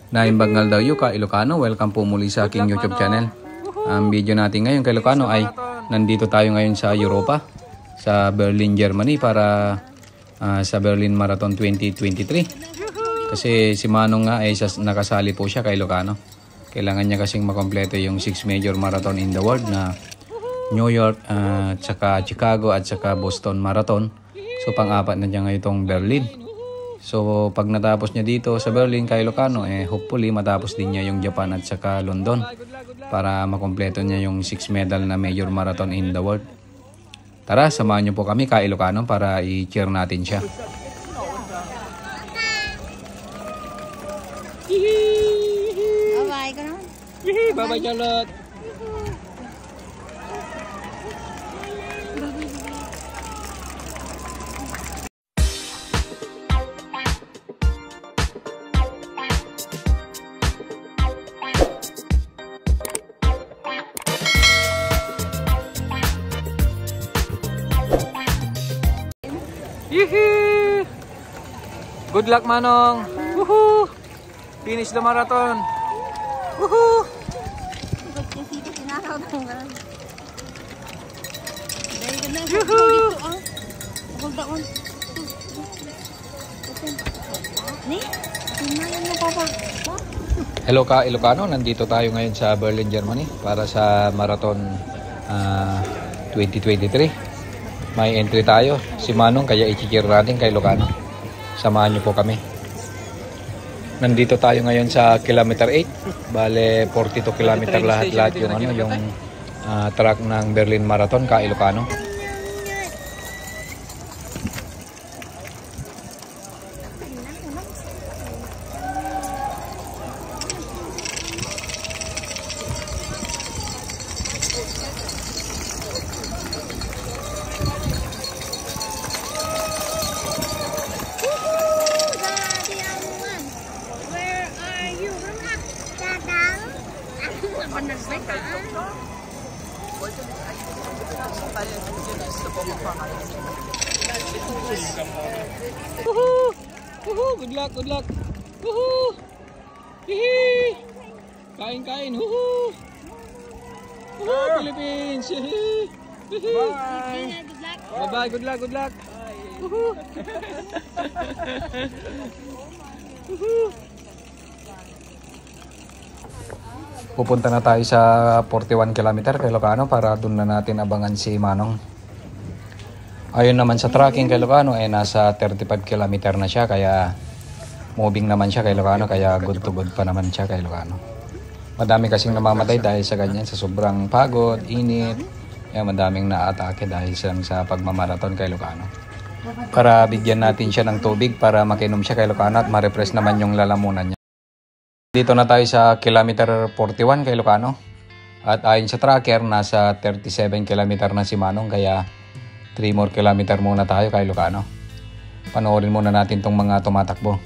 Naimbagnal daw ka Ilocano, welcome po muli sa aking YouTube channel. Ang video natin ngayon kay Ilocano ay nandito tayo ngayon sa Europa, sa Berlin, Germany para sa Berlin Marathon 2023. Kasi si Manong nga ay nakasali po siya kay Ilocano. Kailangan niya kasing makompleto yung 6 major marathon in the world na New York, tsaka Chicago at tsaka Boston Marathon. So pang-apat na niya ngayon itong Berlin. So pag natapos niya dito sa Berlin kay Ilocano, hopefully matapos din niya yung Japan at saka London para makompleto niya yung 6 medal na major marathon in the world. Tara, samahan niyo po kami kay Ilocano para i-cheer natin siya. Bye-bye ka naman. Bye-bye, Charlotte. Yee! Good luck, Manong. Woohoo! Finish the marathon. Woohoo! Hello ka Ilocano, nandito tayo ngayon sa Berlin, Germany para sa marathon 2023. May entry tayo, si Manong, kaya i-cheer natin kay Ilocano. Samahan niyo po kami. Nandito tayo ngayon sa kilometer 8. Bale 42 kilometer lahat yung track ng Berlin Marathon kay Ilocano. Woohoo! Woohoo! Good luck, good luck. Woohoo! Hihi! Kain. Woohoo! Woohoo, Philippines! Hihi! Hihi! Bye. Bye-bye, good luck. Woohoo! Woohoo! Pupunta na tayo sa 41 kilometer kay Ilocano para doon na natin abangan si Manong. Ayun naman sa tracking kay Ilocano nasa 35 kilometer na siya, kaya moving naman siya kay Ilocano, kaya good to good pa naman siya kay Ilocano. Madami kasing namamatay dahil sa ganyan, sa sobrang pagod, init. Kaya madaming naatake dahil sa pagmamarathon kay Ilocano. Para bigyan natin siya ng tubig para makinom siya kay Ilocano at ma-refresh naman yung lalamunan niya. Dito na tayo sa kilometer 41 kay Ilocano. At ayon sa tracker, nasa 37 kilometer na si Manong, kaya 3 more kilometer muna tayo kay Ilocano. Panoorin muna natin tong mga tumatakbo.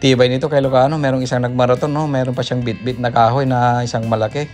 Tibay nito kay Ilocano, merong isang nagmaraton, no? Meron pa siyang bit-bit na kahoy na isang malaki.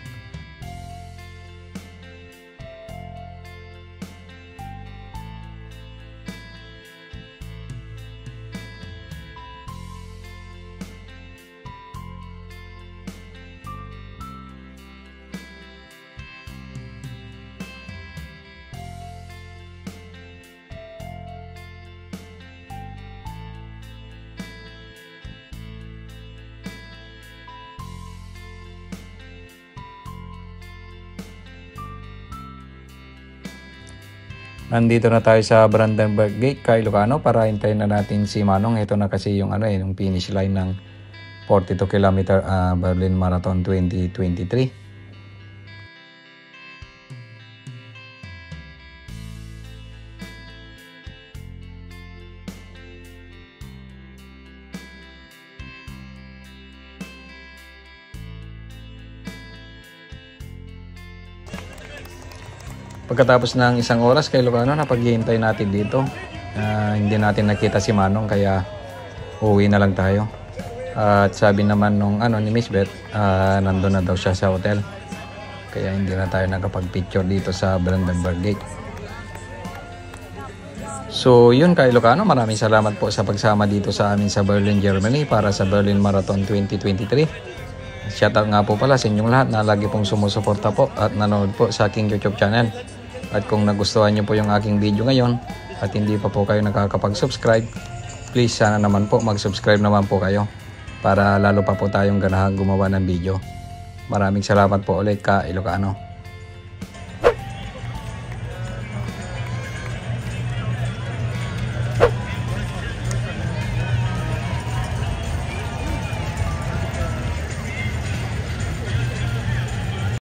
Nandito na tayo sa Brandenburg Gate kay Ilocano para hintayin na natin si Manong. Ito na kasi yung yung finish line ng 42 km Berlin Marathon 2023. Pagkatapos ng isang oras kay Ilocano, napaghihintay natin dito. Hindi natin nakita si Manong kaya uwi na lang tayo. At sabi naman nung ni Miss Beth, nandun na daw siya sa hotel. Kaya hindi na tayo nakapag-picture dito sa Brandenburg Gate. So yun kay Ilocano, maraming salamat po sa pagsama dito sa amin sa Berlin, Germany para sa Berlin Marathon 2023. Shoutout nga po pala sa inyong lahat na lagi pong sumusuporta po at nanonood po sa aking YouTube channel. At kung nagustuhan nyo po yung aking video ngayon at hindi pa po kayo nakakapag-subscribe, please sana naman po mag-subscribe naman po kayo para lalo pa po tayong ganahan gumawa ng video. Maraming salamat po ulit ka Ilocano.